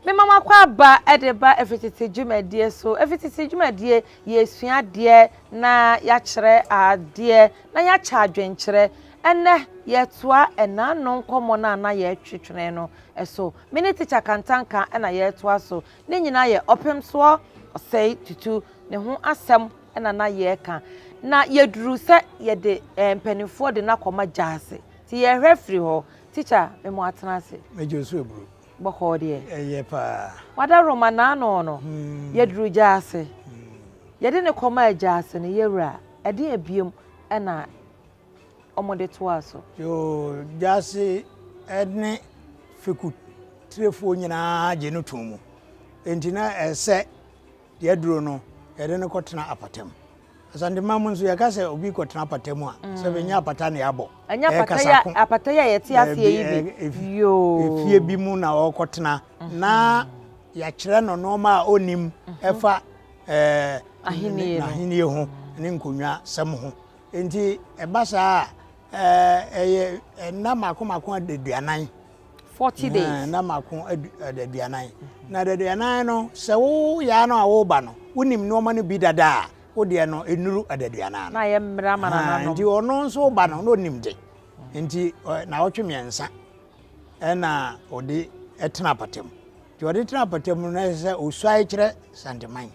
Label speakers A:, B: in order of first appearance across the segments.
A: Me mama kwa ba edeba efititi dwumadie so efititi dwumadie yesua de na ya kyerɛ ade na ya kya adwenkyerɛ ene yetoa enanon komo na ye twetwene no eso mini Teacher Kantanka na yetoa so ne nyina ye Otumfour Osei Tutu ne ho asɛm na ye ka na yeduru se ye de mpanifo de na koma jaase ti ye hwefri ho Teacher me mo atena ase
B: mejosu ebru
A: boko de
B: eye pa
A: wada roma na no yeduru jaase yede ne koma jaase ne yewura ede abiem na omode to aso
B: yo jaase edne feku trefo nyina je no tomu entina ese de duro no yede ne kotena apatem Asanteman munso yakase obi kotena apatem a se benya apata ne yabo
A: anya apata ya yete ase yibi yo
B: efie bi mu na okotena na ya kyerɛ no normal onim efa ahini ho ne nkonwa sam ho enti ebasa eye na makomako aduanan
A: 40 days
B: na mako aduanan na aduanan no se wo ya no a wo ba no wonim no ma no bi dada wo de no enuru aduanan
A: na ye mmra mana no
B: enti ono nso ba no onim de enti na wotwemiensa na odi etena patem ti odi tena patem no se osuai kire Asanteman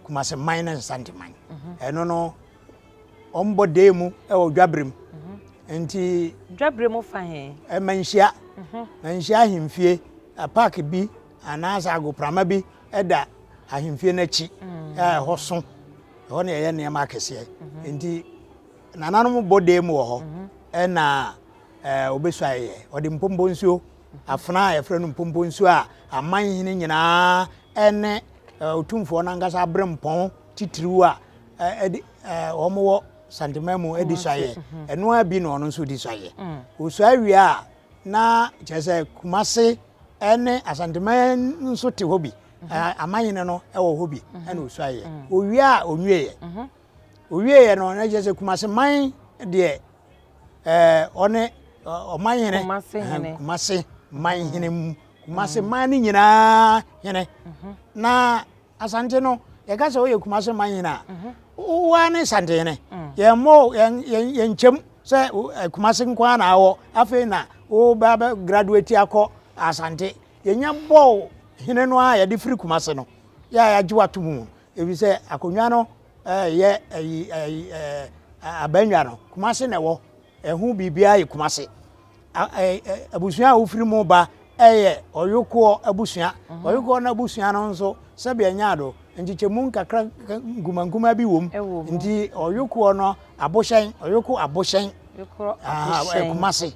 B: kuma se man na Asanteman eno no ombode mu e wo dwabrem enti
A: dwabrem fa he
B: Manhyia Manhyia ahemfie a park bi anasa agoprama bi eda ahemfie na chi hoso ho ne ye ne ma kese enti nananom bode mu ho na obesuaye odi mpombo nsuo afna ya frenu mpombo nsuo a amanhene nyina ene Otumfour nangasa brempon titiriu a omo Asanteman mu edisuaye eno abi no no nso disuaye osuawie a na chese kumase ene Asanteman nso te hobi amanyene no ewo hobi ene osuaye owie a onwieye no na chese kumase man de one omanyene kumase manhene kumase man nyina hene na Asante no yakase oye kumase manhene a wa ne Asantehene ye mo ye nchem se kumase nkwa na awo afi na o ba graduate akọ Asante ye nya bo hene no a ye de free kumase no ya giwa tumu ebi se akonwa no ye abanwa no kumase na wo ehu bibia ye kumase abusua wo free mo ba oyoko abusua oyoko na abusua no nso se be nya do nchichemu nkakra nguma bi wom nti oyoko no aboshen oyoko aboshen kumase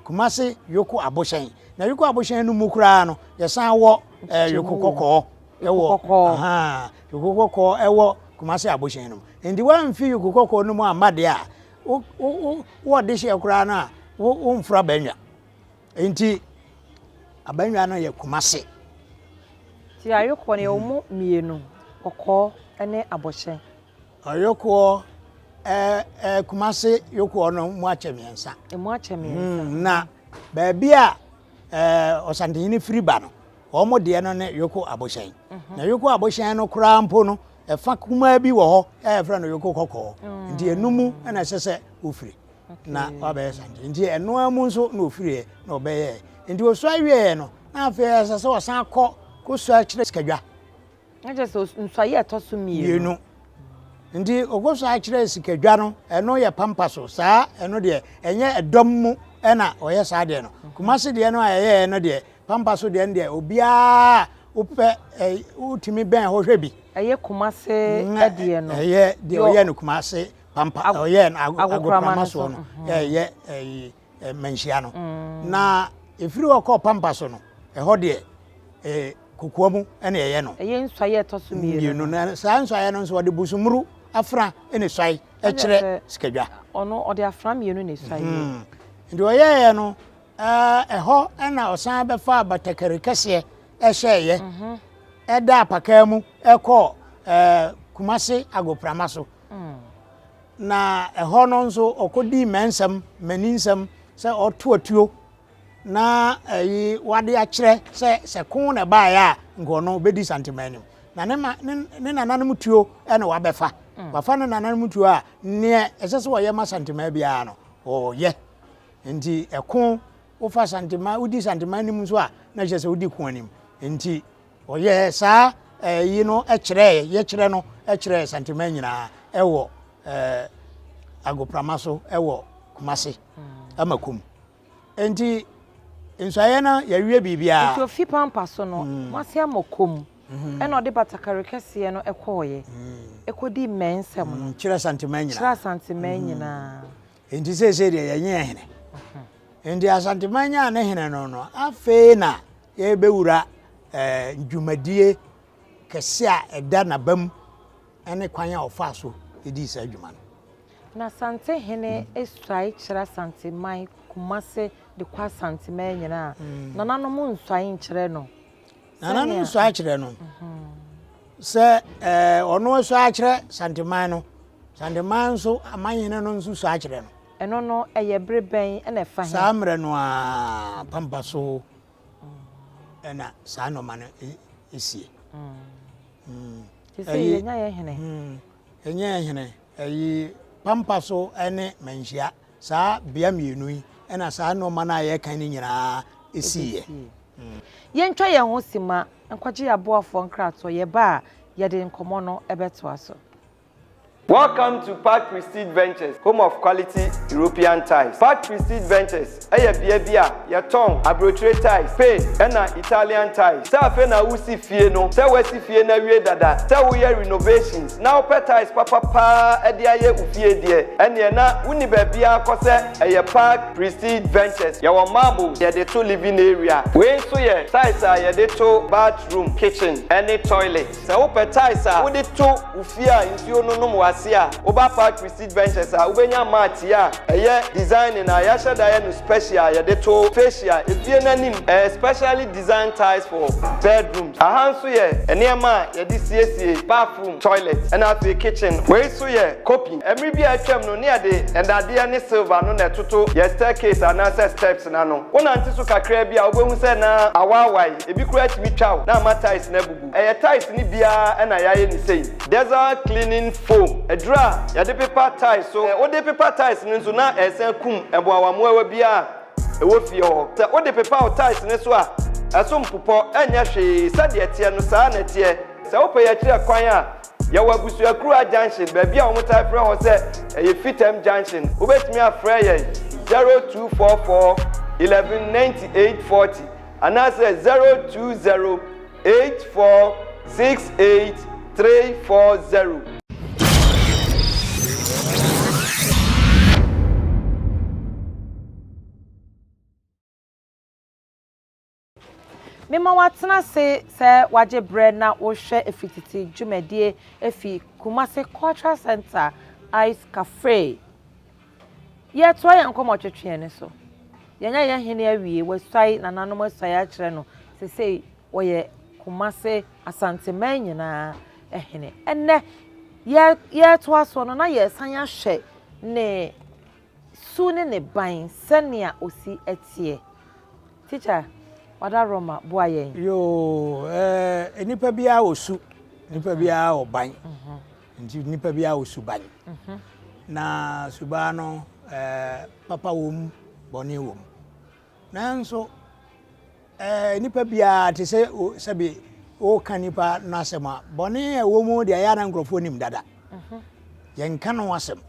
B: kumase yoko aboshen na yoko aboshen no mukura no yesan wo yoko kokko ewo yoko kokko ewo kumase aboshen no nti wan fi yoko kokko no mu amade a wo de hye kura na wo mfra banwa nti abanwa no ye kumase
A: ti ayoko ne omo mienu kokko ene aboshen
B: ayoko kumase yoko no mu achemiensa na baabi a Asantehene free ba no omo de no ne yoko aboshen na yoko aboshen no kura mpo no efa kuma bi wo ho fra no yoko kokko nti enumu na sese ofiri na obe Asante nti eno amu nso na ofiri na obeye nti oso awie no na afa sese osan akọ ko so akire sikadwa
A: na just nsuaye etoso mienu
B: nti ogoso akire sikadwa no eno ye Pampaso saa eno de enye edom mu na oye saa de no kumase de no ayeye no de Pampaso de no de obia upe utimi ben ho hwebi
A: eye kumase de no
B: eye de oye no kumase Pampa oye agokrama so no eye Manhyia no na efiri okọ Pampaso no eho de kokoamu ene eye no
A: eye nsuaye etoso mienu
B: na saa nsuaye no nso de busumuru afra ene suaye ekire sikadwa
A: ono ode afra mienu ne suaye
B: ndi oye no eho na osan befa batakari kese ehye eda apakamu ekọ kumase agoprama so na eho no nso okodi mensam maninsam se otuatuo na yi wade akire se kon na ba ya ngono bedi Asanteman na ne nananom tuo na wabefa wafa ne nananom tuo a ne esese wo ye ma Asanteman bia no o ye nti ekon wo fa Asanteman udi Asanteman nim so a na je se udi kon anim nti o ye sa yi no ye kire no Asanteman nyina ewo agopramaso ewo kumase Amakom enti nsuaye na yawie bibia
A: nti ofi Pampaso no mase Amakom eno de batakari kese no ekoye ekodi mensem no
B: kire Asanteman nyina enti sese de yenye hene enti Asanteman nya na hene no afe na ye bewura dwumadie kese a eda na bam ene kwan a ofa so edi sa dwuma no
A: na Asantehene esai kire Asanteman kumase de kwa Asanteman nyina na nanom nsai nkire no
B: nanom nsai kire no se ono nsai kire Asanteman no Asanteman so amanyene no nso nsai kire no
A: eno no eye breben ena fa he
B: samre no a Pampaso ena sa no man esie
A: ye nya ye hene
B: enye hene ayi Pampaso ene Manhyia sa bia mienu yi ena sa no man aye kan ni nyina esiye
A: ye ntwa ye ho sima nkwaje aboafo nkrato ye ba ye de nkomo no ebeto aso.
C: Welcome to Park Prestige Ventures, home of quality European tiles. Park Prestige Ventures, bia ton abrotre tiles, Spain, and Italian tiles. Sa fe na usi fie no, sa wesi fie na wie dada, sa we renovations. Now pet tiles papa edi aye ufie die. Ene na uni bia kose Park Prestige Ventures. Yawo marble, ye de to living area. We so ye tiles ye de to bathroom, kitchen, any toilet. Sa wo pet tiles wo de to ufia insuo no Oba Park Prestige Ventures ubenya mat ya design na ya shada no special ya de to facial efie nanim specially designed tiles for bedrooms ahanso ye enema ya de CCA bathroom toilet and afi kitchen we so ye copy emri bia atwam no ne ade endade ne silver no na toto ya staircase and steps na no wona ntiso kakra bia obehu se na awawai ebi kura timi twaw na ma tiles na bubu tiles ni bia na ya ye ni sei desert cleaning foam edra ya de paper tiles so o de paper tiles nso na esen kum eboawamu ewa bia ewo fie ho se o de paper tiles ne so a eso mpopo enya hwe sade tie no saa na tie se o pe ya kire kwan a ya wagusu akura junction ba bia o mutai frɛ ho se fitem junction obetimi afrɛ ye 0244 119840 anase 0208468340.
A: Mema watena se waje bread na wo hwe efititi dwumadie efi Kumase Cultural Center Ice Cafe. Ye to ya nkomo twetwe ne so. Yenya ye hene awie wasai na nanom asai a kire no se woye Kumase Asanteman nyina ehene. Enne ye to aso no na ye san ahwe ne su ne ban senia osi etie. Teacher Wada Roma boayen
B: yo enipa bia osu enipa bia oban nti enipa bia osu ban na suba no papa wom boni wom nanso enipa bia te se sabi o kanipa nasema boni ewomu de aya na nkrofo nim dada yenka no wasem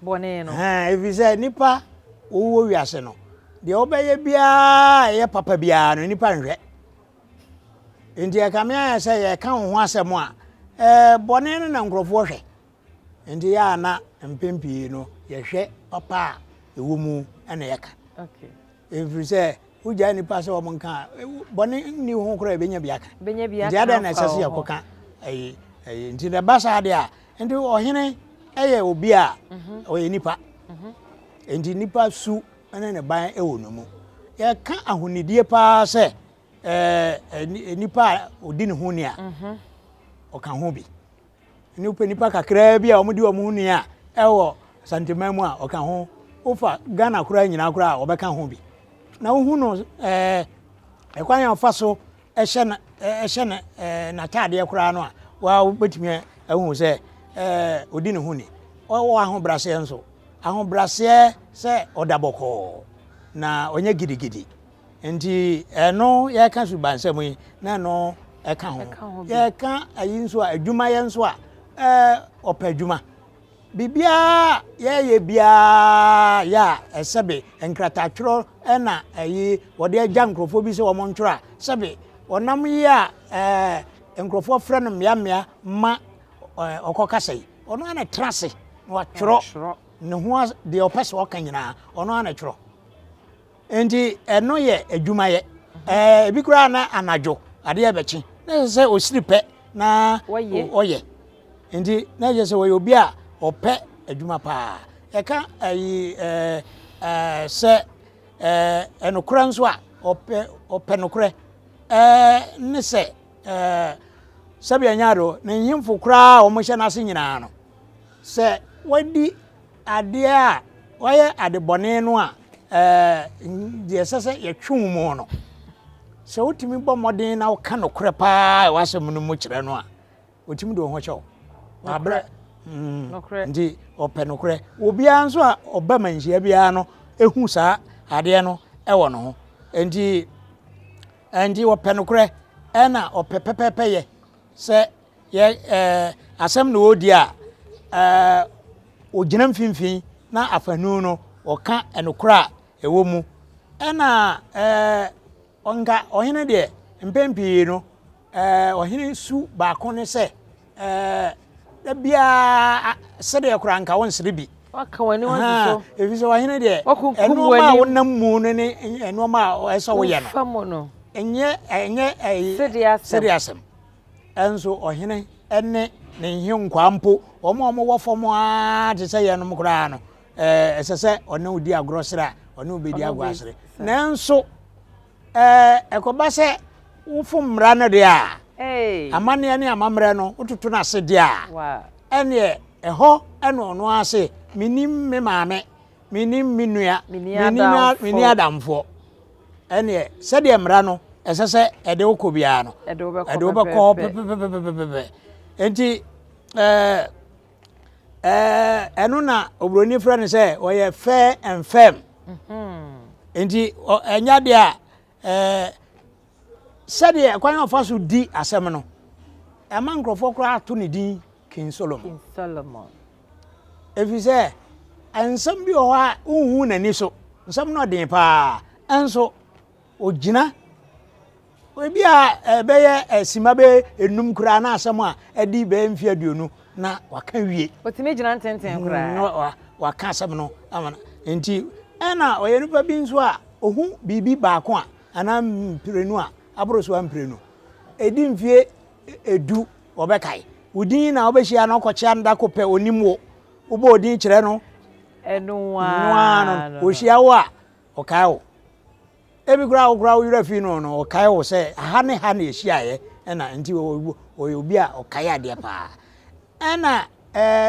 A: boni no
B: evize nipa owo wiase no de obeye bia ye papa bia no nipa nhwe ndi akamia ya se ye ka ho asem a bone no na nkrofo hwe ndi ya na mpempi no ye hwe papa ewo mu ena ye ka
A: okay
B: evrize uja nipa se wo monka bone ni ho kro ebenya bia ka ndi ada na sese ye koka ndi de basa de a ndi ohene eye obi a oye nipa ndi nipa su ana ne ban ewo no mu ye ka ahonidie pa se nipa odi ne ho ni a o ka ho bi nipa kakra bi a omudi o mu ni a ewo Asanteman mu a o ka ho ofa Ghana kura nyina kura o be ka ho bi na wo hu no ekwan ya fa so na tade kura no a wa betumi ahu se odi ne hu ni wo ahobrase enso ahobrase se odaboko na onye gidigidi enti eno ye ka subansam yi na no eka ho ye ka ayi nso a adwuma ye nso a opadwuma bibia ye bia ya esebe enkratatwro na ayi wode agya nkrofo bi se wo montwro a sebe onam yi a nkrofo frɛ no mmea ma okokasai ono ana trase na watwro ne ho de opese oka nyina ono ana twro enti eno ye adwuma ye ebi kura na anadwo ade ye bechi na se osiripe na oye enti na je se wo obi a ope adwuma pa eka ayi se enokura nso a ope nokure ne se sabia nyado ne nhimfo kura o mo hye na se nyina no se wadi ade a waye ade bone no a de sese ye twum mo no se otimi bɔ modern na woka nokure pa wasem no mu kire no a otimi de ho hyew abra
A: nokure
B: ndi ope nokure obi anso a oba manhia bia no ehu saa ade no ɛwɔ no ho ndi ope nokure ɛna ope pepepe ye se ye asem no odi a ogina mfimfin na afanu no oka enokure a ewo mu ɛna onga ohene de mpempi no ohene su ba ko ne se da bia se de kura nka won sere bi
A: waka wani wanso
B: ebi so ohene de
A: eno ma
B: wonam mu ne eno ma eso wo ye no
A: famo no
B: enye serious enso ohene ene ne hye nkwampo omo wo fomo a te se ye no mkura no esese ona odi agrosira ona obedi agwasire nanso ekoba se wofo mra no de a amane ne amamre no wototo na se de a ene eho ene ono ase minim me maame minim minua mini adamfo ene se de mra no esese ede wokobia no ede wobekọ pepepepepe enti eno na obroni fra ne se oye fair and firm enti enya de a sede kwan ofa so di asem no ema nkrofo kra ato ne din King Solomon efise ensem bi o ha unhu nani so nsem no den pa enso ogina obi a beye simabe enum kra na asem a edi be mfi aduonu na waka wie
A: otime gina ntenten kra
B: waka asem no amana enti ena oye nupa bi nso a ohu bibi baako a ana mprenu a abroso amprenu edi mfie edu obekai udin na obehia na okochia nda kope onimwo ubo odin kire no enwa no ohia wo a okai wo ebi gra wo yura fi no okai wo se ha ne ehia ye na nti obi a okai ade pa ena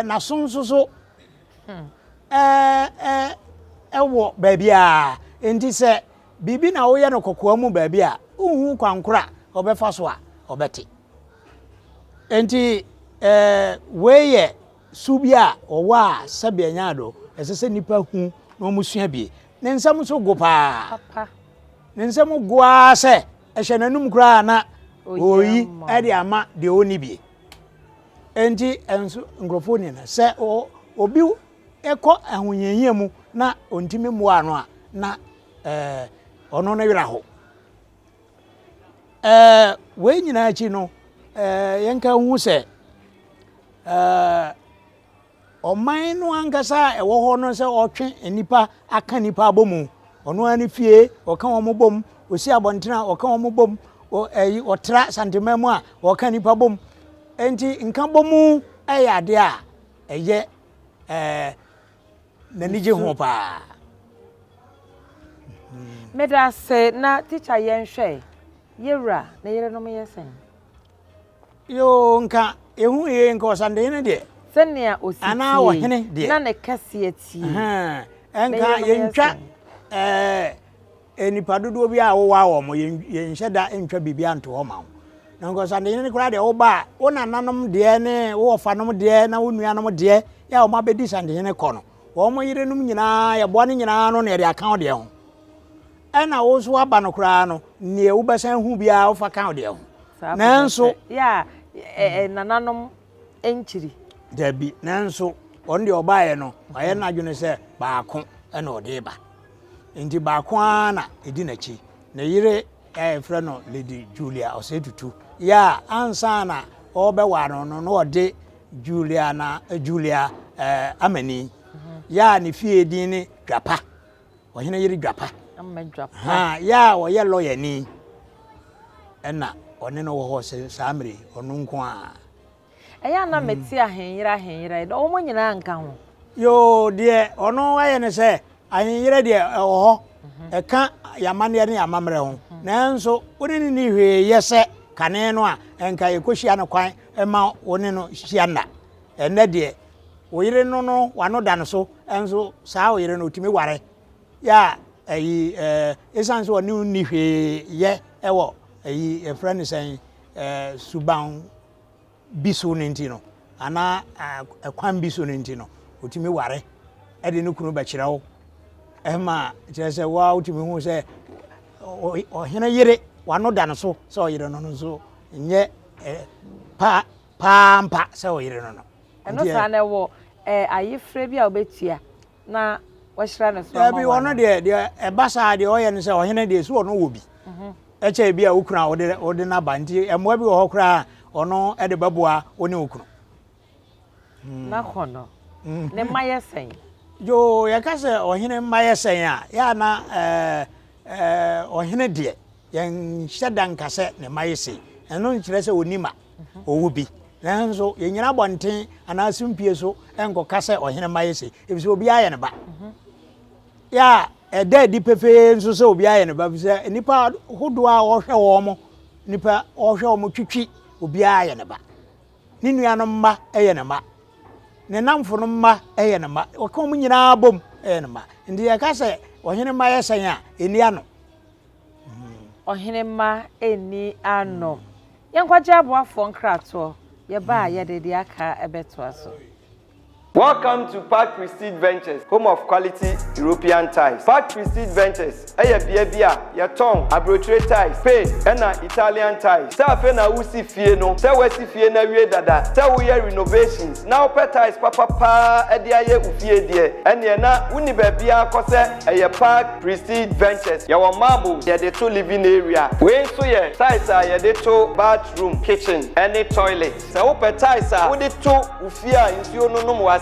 B: na sonsoso ewo babia enti se bibi na wo ye no kokoa mu babia uhu kwankora obefa so a obeti enti weye subia owa sabia nyado esese nipa hu no musua bie ne nsam so go pa ne nsam go a se ehye nanum kura na oyi ade ama de oni bie enti enso ngrofoni na se obi eko ahunyenye mu na ontimi mu ano a na ono na wira ho we nyina chi no yenka hu se oman no angasa ewo ho no se otwe enipa aka nipa abomu ono ani fie oka wo bom osi abontena oka wo bom otra Asanteman mu a oka nipa bom enti nka bomu ade a eye nanije ho pa
A: meda se na teacher yenhwe yewra na yere no yesen
B: yo nka ehu ye nka Asantehene de
A: senia ositi
B: ana wo hene de
A: na ne kase ati
B: enka yentwa nipa dodo bi a wo wa wo mo ye nhye da ntwa bibia nto ho ma wo na nko Asantehene ne kura de wo ba wo nananom de ne wo fanom de na wo nuanom de ya wo ma bedi Asantehene kɔ no wo mo yirenum nyina ya bo ne nyina no na de aka wo de ho ɛna wo so aba no kura no ne wo besan hu bia wo fa ka wo de ho nanso
A: ya nananom enchiri
B: dabi nanso on de obaye no aye na adwene se baako ɛna ɔde ba nti baako ana edi na chi na yire frɛ no Lady Julia Osei Tutu ya ansa na ɔbɛwa no no ɔde Julia amani ya ne fie din ne dwapa ɔhene yire dwapa ha ya ɔyɛ lawyer ni ɛna ɔne no wɔ hɔ se samre ɔno nko a
A: ɛya na meti ahenyira do ɔmo nyina nka ho
B: yo de ɔno ayɛ ne sɛ ahenyira de ɛwɔ hɔ ɛka yamane ne yamamre ho nanso woni ni hwe yɛsɛ kane no a enka yekohia no kwan ɛma woni no hia nda ɛnɛ de oyire no wano da no so enso saa oyire no otimi ware ya ayi esan so woni ni hwe yɛ ɛwɔ ayi efrɛ sen suban biso nti no ana ekwan biso nti no otimi ware ɛde no kunu ba kyerɛ wo ɛma kyerɛ sɛ wa otimi hu sɛ ɔhene yere wano da no so sɛ oyire no so nyɛ pampa sɛ oyire no
A: ɛno saa na ɛwɔ ayefrɛ bi a obetua na wɔhyira no so
B: ma bi wono de ɛbasa de ɔyɛ no sɛ ɔhene de so ɔno wɔ bi ɛkyɛ bi a okuna ɔde na ba nti ɛmoa bi wɔ hɔ kra ɔno ɛde bɛboa ɔne okunu
A: na kɔno ne mayɛ sɛn
B: yo yɛka sɛ ɔhene mayɛ sɛn a ya na ɔhene de yɛn hyɛ danka sɛ ne mayɛ sɛn ɛno nkyerɛ sɛ onima ɔwu bi nanso yɛnyina bɔnten ana simpie so ɛnkɔka sɛ ɔhene mayɛ sɛn ebi sɛ obi ayɛ ne ba ya ɛda di pefe nso sɛ obi ayɛ ne ba bi sɛ nipa hodo a ɔhwɛ wɔ mo nipa ɔhwɛ wɔ mo twitwi obi ayɛ ne ba ne nuanom mma ɛyɛ ne ma ne namfo no mma ɛyɛ ne ma ɔka mo nyinaa bom ɛyɛ ne ma ndi yɛka sɛ ɔhene mma yɛ sɛn a eni ano
A: ɔhene mma eni ano yɛnkɔgye aboafoɔ nkratoɔ yɛba a yɛde de aka ɛbɛtoa so.
C: Welcome to Park Prestige Ventures, home of quality European tiles. Park Prestige Ventures, bia yaton abrotre tiles, Spain, and Italian tiles. Sa fe na usi fie no, sa wesi fie na wie dada, sa wo ye renovations. Now pet tiles papa ede aye ufie die. Ene na uni bia kose Park Prestige Ventures. Yawo marble, ye de to living area. We so ye tiles ye de to bathroom, kitchen, any toilet. Sa wo pet tiles wo de to ufia nsuo no mo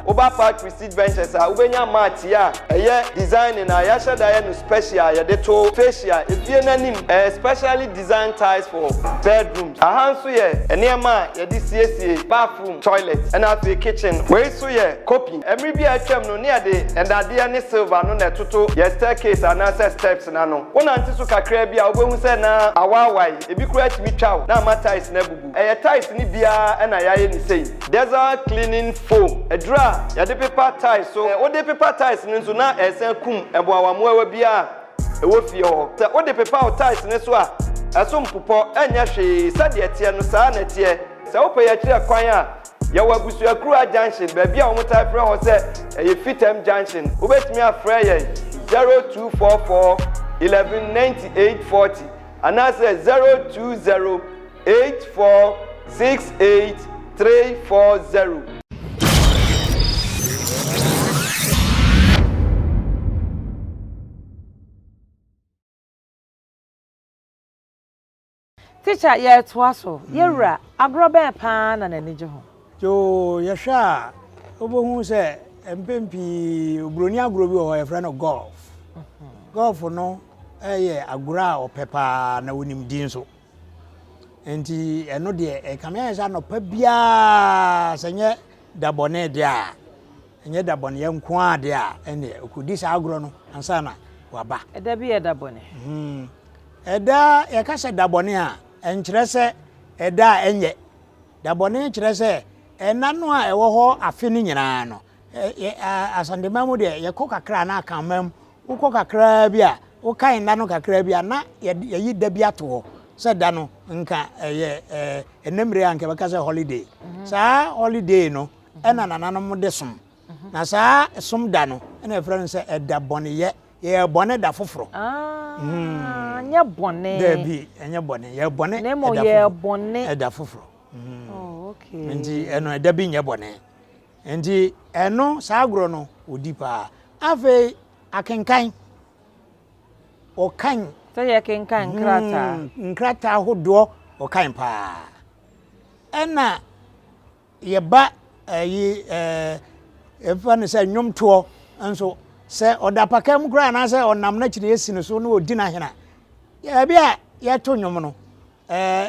C: Oba Park Prestige Ventures ubenya mat ya design na ya shada no special ya de to facial efie nanim specially designed tiles for bedrooms ahanso ye enema ya de siesie bathroom toilet and afi kitchen we so ye copy every bi atwam no ne ade endade ne silver no na toto ye staircase and access steps na no wona ntiso kakra bi a obehu se na awawai ebi kura timi twaw na ma tiles na bubu tiles ni bia na ya ye ni sei desert cleaning foam Edra, ya de paper tiles so o de paper tiles nso na esen kum eboawamu ewa bia ewo fie ho se o de paper tiles ne so a eso mpopo enya hwe sade etie no saa na tie se wo pe ya kire kwan a ya wagusu akura junction ba bia wo mota frɛ ho se fitem junction obetimi afrɛ ye 0244 119840 ana se 0208468340.
A: Teacher ye toaso yewura agroben pa na nanije ho
B: yo yehwa obohu se empempi obroni agro bi o yefra no golf golf no agura opepa na wonim din so enti eno de kamia ya no pa bia senye dabone de a enye dabone ye nko a de a ene okudi sa agro no ansa na waba
A: eda bi dabone
B: eda ye ka se dabone a enkyerɛ sɛ ɛda enye dabɔne kyerɛ sɛ ɛnano a ɛwɔ hɔ afe ne nyinaa no Asanteman mu de yɛkɔ kakra na akamam wokɔ kakra bi a wo kan da no kakra bia na yi da bia to se da no nka enemre anke baka se holiday sa holiday no ena nananom de som na sa som da no ena friend se eda bone ye bone da foforo
A: nya bone
B: da bi enya bone ye bone
A: nemo ye bone
B: eda foforo
A: okay
B: nti eno eda bi nya bone nti eno sa agro no odi pa afi akenkan o kan
A: so ye kenkan
B: nkrata hodo o kan pa ena ye ba efa ne se nwomto enso se odapakam kura na se onam na kire esi no so no odi na hena ye bia ye to nwom no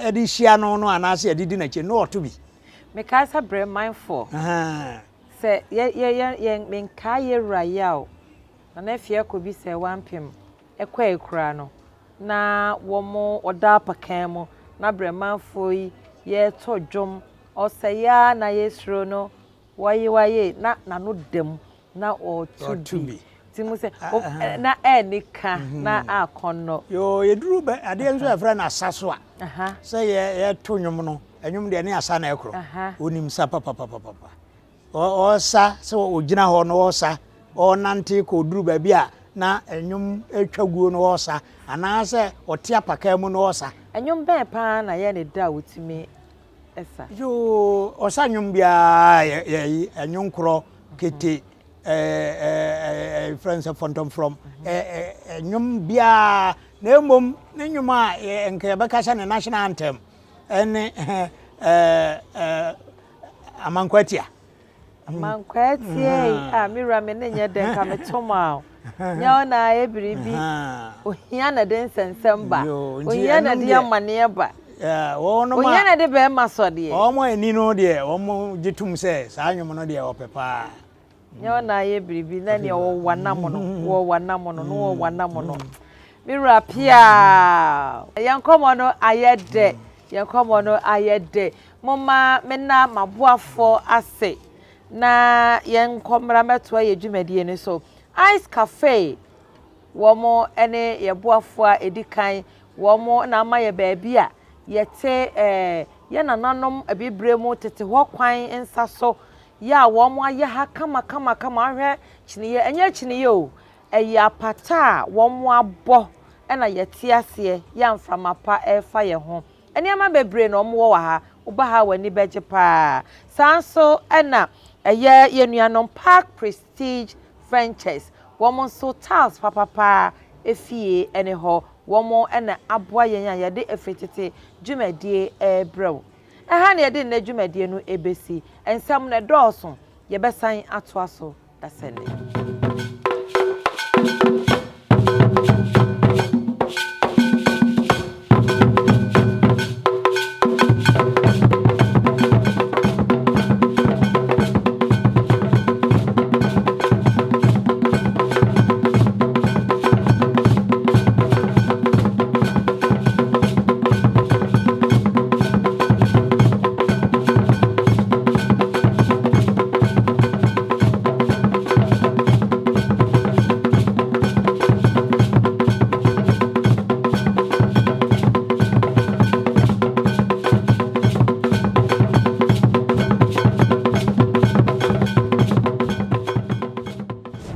B: edi hia no no ana se edi na kire no oto bi
A: me ka sa bre mindful se ye men ka ye rayao na fie ko bi se wampem ekwa ekura no na wo mo odapakam na bre mindful ye to dwom osaya na yesro no waye na no dem na o to be timu se na enika na akono
B: yo yeduru be ade enso efra na asaso a se ye to nwom no enwom de ne asa na ekro onim sa papa o sa se o gina ho no o sa o nante ko duru ba bia na enwom etwaguo no o sa ana se o tia paka mu no o sa
A: enwom be pa na ye ne da wotimi esa
B: yo o sa nwom bia ye enwom kro kete friends of phantom from nyum bia na mom ne nyum a enke beka sha ne national anthem ene amankwatia
A: mira me ne nye den ka me toma nya na ebiribi ohia na den sensemba ohia na de amane ba
B: wono ma
A: ohia na de be masode
B: omo eni no de omo gitum se sa nyum no de opepa
A: nya na ye biribi na ne wo wanamono no wanamono mira pia yankomo no ayede mama mena maboafo ase na yankomra meto ye dwumadie ni so ice cafe womo ene ye boafo a edikan womo na ama ye baabi a yete ye nananom abibremu tete ho kwan ensa so ya womo aye ha kama ahwe chiniye enye chiniye o eya pata womo abo ena yete ase ya mframapa efa ye ho eni ama bebre na omo wo ha uba ha wani beje pa sanso ena eye yenuanom Park Prestige Ventures womo so tiles papa efie ene ho womo ena aboa yen ya yede efetete dwumadie ebrew ha na yede na dwumadie no ebesi ensam na dɔɔso ye besan atoa so dasene